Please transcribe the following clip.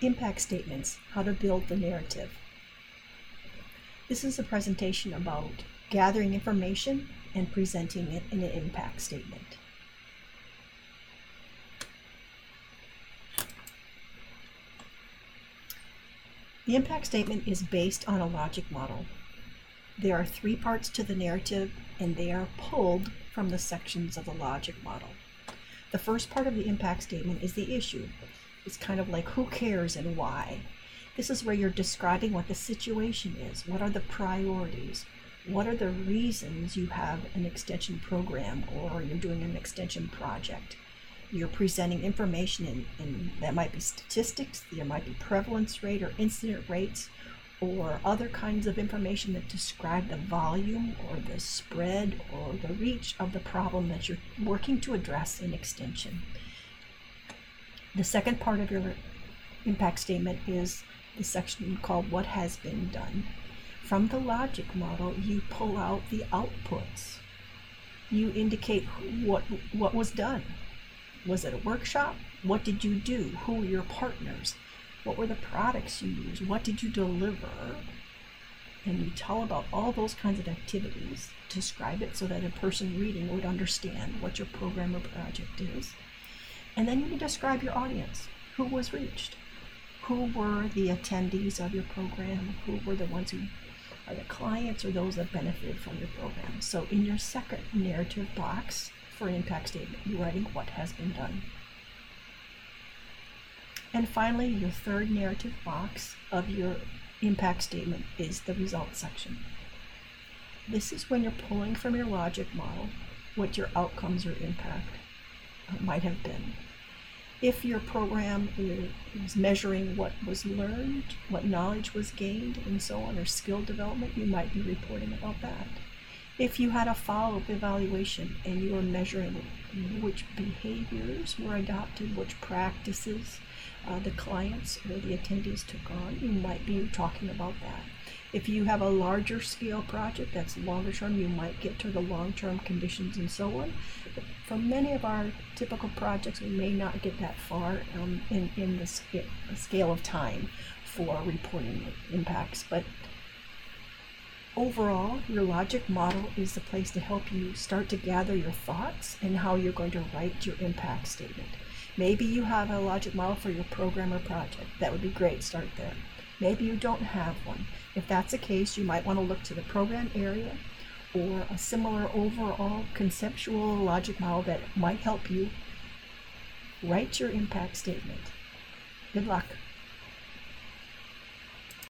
Impact statements, how to build the narrative. This is a presentation about gathering information and presenting it in an impact statement. The impact statement is based on a logic model. There are 3 parts to the narrative, and they are pulled from the sections of the logic model. The first part of the impact statement is the issue. It's kind of like who cares and why. This is where you're describing what the situation is. What are the priorities? What are the reasons you have an extension program or you're doing an extension project? You're presenting information and that might be statistics, there might be prevalence rate or incident rates, or other kinds of information that describe the volume or the spread or the reach of the problem that you're working to address in extension. The second part of your impact statement is the section called What Has Been Done. From the logic model, you pull out the outputs. You indicate what was done. Was it a workshop? What did you do? Who were your partners? What were the products you used? What did you deliver? And you tell about all those kinds of activities. Describe it so that a person reading would understand what your program or project is. And then you describe your audience. Who was reached? Who were the attendees of your program? Who were the ones who are the clients or those that benefited from your program? So in your second narrative box for an impact statement, you're writing what has been done. And finally, your third narrative box of your impact statement is the results section. This is when you're pulling from your logic model what your outcomes or impact might have been. If your program is measuring what was learned, what knowledge was gained, and so on, or skill development, you might be reporting about that. If you had a follow-up evaluation and you were measuring which behaviors were adopted, which practices the clients or the attendees took on, you might be talking about that. If you have a larger scale project that's longer term, you might get to the long-term conditions and so on. But for many of our typical projects, we may not get that far in the scale of time for reporting impacts. But overall, your logic model is the place to help you start to gather your thoughts and how you're going to write your impact statement. Maybe you have a logic model for your program or project. That would be great, start there. Maybe you don't have one. If that's the case, you might want to look to the program area or a similar overall conceptual logic model that might help you write your impact statement. Good luck.